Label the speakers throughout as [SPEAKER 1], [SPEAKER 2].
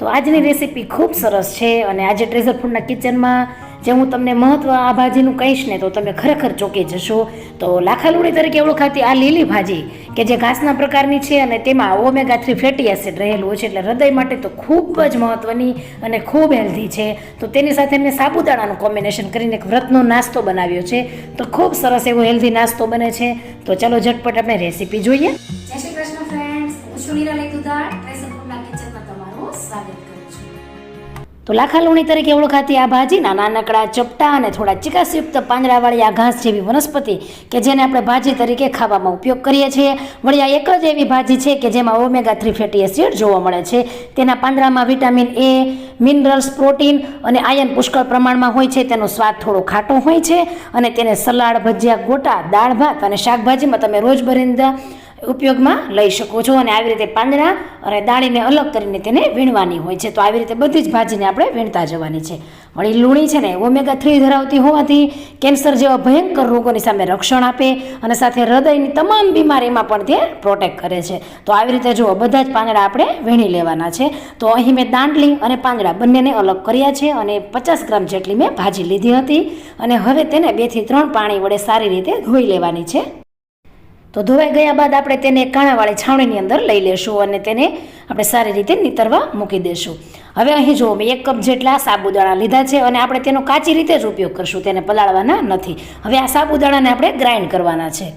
[SPEAKER 1] તો આજની રેસીપી ખૂબ સરસ છે અને આજે ટ્રેઝર ફૂડના કિચનમાં જે હું તમને મહત્વ આ ભાજીનું કહીશ ને તો તમે ખરેખર ચોંકી જશો. તો લાખા લુણી તરીકે ઓળખાતી આ લીલી ભાજી કે જે ઘાસના પ્રકારની છે અને તેમાં ઓમેગા 3 ફેટી એસિડ રહેલું હોય છે, એટલે હૃદય માટે તો ખૂબ જ મહત્વની અને ખૂબ હેલ્ધી છે. તો તેની સાથે મેં સાબુદાણાનું કોમ્બિનેશન કરીને એક વ્રતનો નાસ્તો બનાવ્યો છે. તો ખૂબ સરસ એવો હેલ્ધી નાસ્તો બને છે. તો ચલો ઝટપટ આપણે રેસીપી જોઈએ.
[SPEAKER 2] જય શ્રી કૃષ્ણ ફ્રેન્ડ્સ, હું છું નિરાલી દુધાર. ટ્રેઝર ફૂડના કિચનમાં તમારું સ્વાગત કરું છું.
[SPEAKER 1] તો લાખા લુણી તરીકે ઓળખાતી આ ભાજીના નાનકડા ચપટા અને થોડા ચિકાસયુક્ત પાંદડાવાળી આ ઘાસ જેવી વનસ્પતિ કે જેને આપણે ભાજી તરીકે ખાવામાં ઉપયોગ કરીએ છીએ. વળી આ એક જ એવી ભાજી છે કે જેમાં ઓમેગા 3 ફેટી એસિડ જોવા મળે છે. તેના પાંદડામાં વિટામિન એ, મિનરલ્સ, પ્રોટીન અને આયર્ન પુષ્કળ પ્રમાણમાં હોય છે. તેનો સ્વાદ થોડો ખાટો હોય છે અને તેને સલાડ, ભજીયા, ગોટા, દાળ ભાત અને શાકભાજીમાં તમે રોજબરોજના ઉપયોગમાં લઈ શકો છો. અને આવી રીતે પાંદડા અને દાળીને અલગ કરીને તેને વીણવાની હોય છે. તો આવી રીતે બધી જ ભાજીને આપણે વીણતા જવાની છે. વળી લુણી છે ને ઓમેગા 3 ધરાવતી હોવાથી કેન્સર જેવા ભયંકર રોગોની સામે રક્ષણ આપે અને સાથે હૃદયની તમામ બીમારીમાં પણ તે પ્રોટેક્ટ કરે છે. તો આવી રીતે જુઓ, બધા જ પાંદડા આપણે વીણી લેવાના છે. તો અહીં મેં દાંડલી અને પાંદડા બંનેને અલગ કર્યા છે અને 50 ગ્રામ જેટલી મેં ભાજી લીધી હતી અને હવે તેને 2 થી 3 પાણી વડે સારી રીતે ધોઈ લેવાની છે. તો ધોવાઈ ગયા બાદ આપણે તેને કાણાવાળી છાવણીની અંદર લઈ લેશું અને તેને આપણે સારી રીતે નીતરવા મૂકી દઈશું. હવે અહીં જુઓ, મેં 1 કપ જેટલા સાબુદાણા લીધા છે અને આપણે તેનો કાચી રીતે જ ઉપયોગ કરશું, તેને પલાળવાના નથી. હવે આ સાબુદાણાને આપણે ગ્રાઇન્ડ કરવાના છે.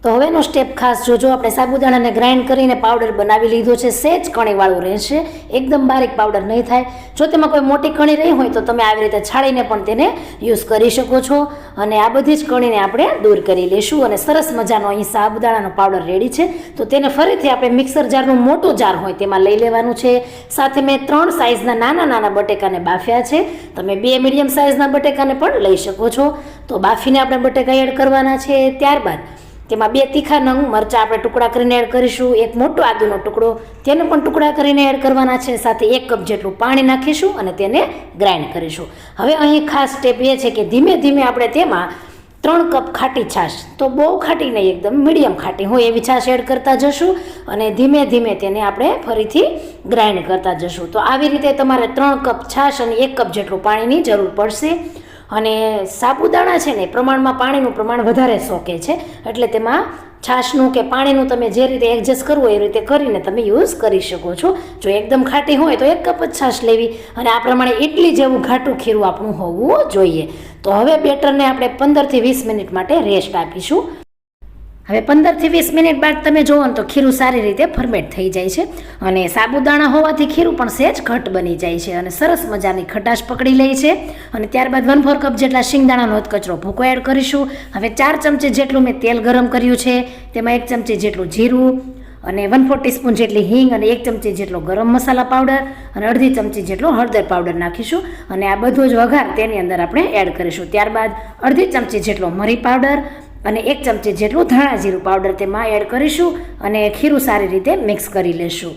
[SPEAKER 1] તો હવેનો સ્ટેપ ખાસ જોજો, આપણે સાબુદાણાને ગ્રાઇન્ડ કરીને પાવડર બનાવી લીધો છે. સહેજ કણીવાળું રહેશે, એકદમ બારીક પાવડર નહીં થાય. જો તેમાં કોઈ મોટી કણી રહી હોય તો તમે આવી રીતે છાળીને પણ તેને યુઝ કરી શકો છો. અને આ બધી જ કણીને આપણે દૂર કરી લઈશું અને સરસ મજાનો અહીં સાબુદાણાનો પાવડર રેડી છે. તો તેને ફરીથી આપણે મિક્સર જારનું મોટું જાર હોય તેમાં લઈ લેવાનું છે. સાથે મેં 3 સાઇઝના નાના બટેકાને બાફ્યા છે. તમે 2 મીડિયમ સાઇઝના બટેકાને પણ લઈ શકો છો. તો બાફીને આપણે બટેકા એડ કરવાના છે. ત્યારબાદ તેમાં 2 તીખા નંગ મરચાં આપણે ટુકડા કરીને એડ કરીશું. 1 મોટો આદુનો ટુકડો તેને પણ ટુકડા કરીને એડ કરવાના છે. સાથે 1 કપ જેટલું પાણી નાખીશું અને તેને ગ્રાઇન્ડ કરીશું. હવે અહીં ખાસ સ્ટેપ એ છે કે ધીમે ધીમે આપણે તેમાં 3 કપ ખાટી છાશ, તો બહુ ખાટી નહીં, એકદમ મીડિયમ ખાટી હોય એવી છાશ એડ કરતા જશું અને ધીમે ધીમે તેને આપણે ફરીથી ગ્રાઇન્ડ કરતા જશું. તો આવી રીતે તમારે 3 કપ છાશ અને 1 કપ જેટલું પાણીની જરૂર પડશે. અને સાબુદાણા છે ને પ્રમાણમાં પાણીનું પ્રમાણ વધારે સોકે છે, એટલે તેમાં છાશનું કે પાણીનું તમે જે રીતે એડજસ્ટ કરવું એ રીતે કરીને તમે યુઝ કરી શકો છો. જો એકદમ ખાટી હોય તો 1 કપ જ છાશ લેવી અને આ પ્રમાણે ઇડલી જેવું ઘાટું ખીરું આપણું હોવું જોઈએ. તો હવે બેટરને આપણે 15 થી 20 મિનિટ માટે રેસ્ટ આપીશું. હવે 15 થી 20 મિનિટ બાદ તમે જુઓ તો ખીરું સારી રીતે ફર્મેટ થઈ જાય છે અને સાબુદાણા હોવાથી ખીરું પણ સહેજ ઘટ બની જાય છે અને સરસ મજાની ખટાશ પકડી લે છે. અને ત્યારબાદ 1/4 કપ જેટલા શિંગદાણાનો કચરો ભૂકો એડ કરીશું. હવે 4 ચમચી જેટલું મેં તેલ ગરમ કર્યું છે, તેમાં 1 ચમચી જેટલું જીરું અને 1/4 ટીસ્પૂન જેટલી હિંગ અને 1 ચમચી જેટલો ગરમ મસાલા પાવડર અને અડધી ચમચી જેટલો હળદર પાવડર નાખીશું અને આ બધો જ વઘાર તેની અંદર આપણે એડ કરીશું. ત્યારબાદ અડધી ચમચી જેટલો મરી પાવડર અને 1 ચમચી જેટલું ધાણા જીરું પાવડર તેમાં એડ કરીશું અને ખીરું સારી રીતે મિક્સ કરી લેશું.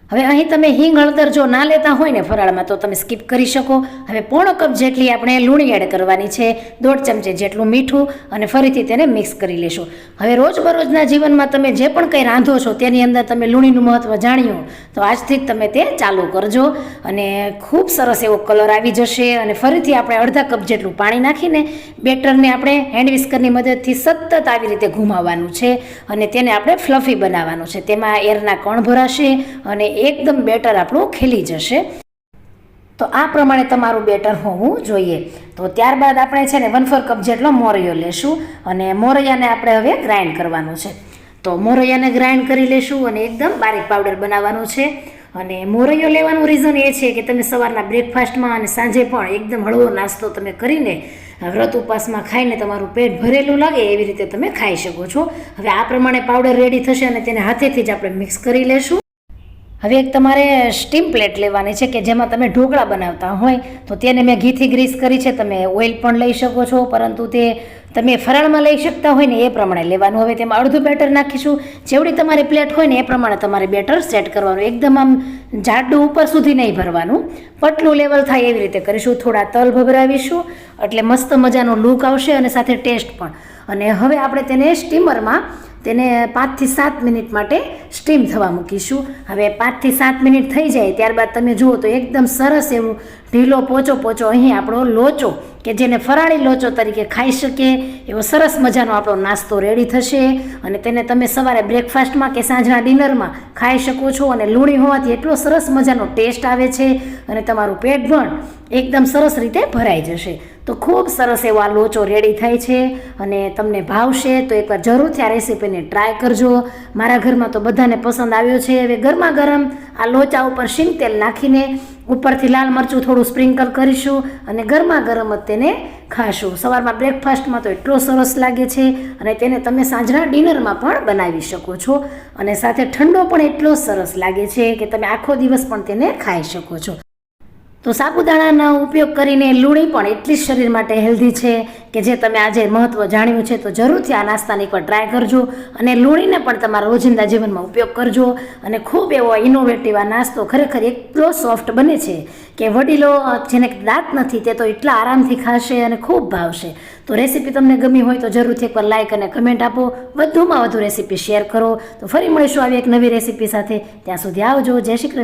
[SPEAKER 1] હવે અહીં તમે હિંગ, હળદર જો ના લેતા હોય ને ફરાળમાં તો તમે સ્કીપ કરી શકો. હવે 1/4 કપ જેટલી આપણે લુણી એડ કરવાની છે, 1/2 ચમચી જેટલું મીઠું અને ફરીથી તેને મિક્સ કરી લેશું. હવે રોજબરોજના જીવનમાં તમે જે પણ કંઈ રાંધો છો તેની અંદર તમે લુણીનું મહત્ત્વ જાણ્યું તો આજથી જ તમે તે ચાલુ કરજો અને ખૂબ સરસ એવો કલર આવી જશે. અને ફરીથી આપણે અડધા કપ જેટલું પાણી નાખીને બેટરને આપણે હેન્ડ વિસ્કરની મદદથી સતત આવી રીતે ઘુમાવવાનું છે અને તેને આપણે ફ્લફી બનાવવાનું છે. તેમાં એરના કણ ભરાશે અને એકદમ બેટર આપણું ખીલી જશે. તો આ પ્રમાણે તમારું બેટર હોવું જોઈએ. તો ત્યારબાદ આપણે છે ને 1/4 કપ જેટલો મોરૈયો લેશું અને મોરૈયાને આપણે હવે ગ્રાઇન્ડ કરવાનું છે. તો મોરૈયાને ગ્રાઇન્ડ કરી લેશું અને એકદમ બારીક પાવડર બનાવવાનો છે. અને મોરૈયો લેવાનું રીઝન એ છે કે તમે સવારના બ્રેકફાસ્ટમાં અને સાંજે પણ એકદમ હળવો નાસ્તો તમે કરીને વ્રત ઉપવાસમાં ખાઈને તમારું પેટ ભરેલું લાગે એવી રીતે તમે ખાઈ શકો છો. હવે આ પ્રમાણે પાવડર રેડી થશે અને તેને હાથેથી જ આપણે મિક્સ કરી લેશું. હવે એક તમારે સ્ટીમ પ્લેટ લેવાની છે કે જેમાં તમે ઢોકળા બનાવતા હોય તો તેને મેં ઘીથી ગ્રીસ કરી છે. તમે ઓઇલ પણ લઈ શકો છો, પરંતુ તે તમે ફરાળમાં લઈ શકતા હોય ને એ પ્રમાણે લેવાનું. હવે તેમાં અડધું બેટર નાખીશું. જેવડી તમારી પ્લેટ હોય ને એ પ્રમાણે તમારે બેટર સેટ કરવાનું. એકદમ આમ જાડું ઉપર સુધી નહીં ભરવાનું, પતલું લેવલ થાય એવી રીતે કરીશું. થોડા તલ ભભરાવીશું એટલે મસ્ત મજાનો લુક આવશે અને સાથે ટેસ્ટ પણ. અને હવે આપણે તેને સ્ટીમરમાં તેને 5 થી 7 મિનિટ માટે સ્ટીમ થવા મૂકીશું. હવે 5 થી 7 મિનિટ થઈ જાય ત્યારબાદ તમે જુઓ તો એકદમ સરસ એવું ઢીલો પોચો અહીં આપણો લોચો કે જેને ફરાળી લોચો તરીકે ખાઈ શકીએ એવો સરસ મજાનો આપણો નાસ્તો રેડી થશે. અને તેને તમે સવારે બ્રેકફાસ્ટમાં કે સાંજના ડિનરમાં ખાઈ શકો છો. અને લૂણી હોવાથી એટલો સરસ મજાનો ટેસ્ટ આવે છે અને તમારું પેટ પણ એકદમ સરસ રીતે ભરાઈ જશે. તો ખૂબ સરસ એવો આ લોચો રેડી થાય છે અને તમને ભાવશે તો એકવાર જરૂરથી આ રેસીપીને ટ્રાય કરજો. મારા ઘરમાં તો બધાને પસંદ આવ્યો છે. હવે ગરમા ગરમ આ લોચા ઉપર શીંગ તેલ નાખીને ઉપરથી લાલ મરચું થોડું સ્પ્રિંકલ કરીશું અને ગરમા ગરમ જ તેને ખાશું. સવારમાં બ્રેકફાસ્ટમાં તો એટલો સરસ લાગે છે અને તેને તમે સાંજના ડિનરમાં પણ બનાવી શકો છો. અને સાથે ઠંડો પણ એટલો સરસ લાગે છે કે તમે આખો દિવસ પણ તેને ખાઈ શકો છો. તો સાબુદાણાનો ઉપયોગ કરીને લૂણી પણ એટલી શરીર માટે હેલ્ધી છે કે જે તમે આજે મહત્ત્વ જાણ્યું છે તો જરૂરથી આ નાસ્તાને એકવાર ટ્રાય કરજો અને લૂણીને પણ તમારા રોજિંદા જીવનમાં ઉપયોગ કરજો. અને ખૂબ એવો ઇનોવેટિવ આ નાસ્તો ખરેખર એટલો સોફ્ટ બને છે કે વડીલો જેને દાંત નથી તે તો એટલા આરામથી ખાશે અને ખૂબ ભાવશે. તો રેસીપી તમને ગમી હોય તો જરૂરથી એકવાર લાઇક અને કમેન્ટ આપો, વધુમાં વધુ રેસીપી શેર કરો. તો ફરી મળીશું આવી એક નવી રેસીપી સાથે. ત્યાં સુધી આવજો. જય શ્રી કૃષ્ણ.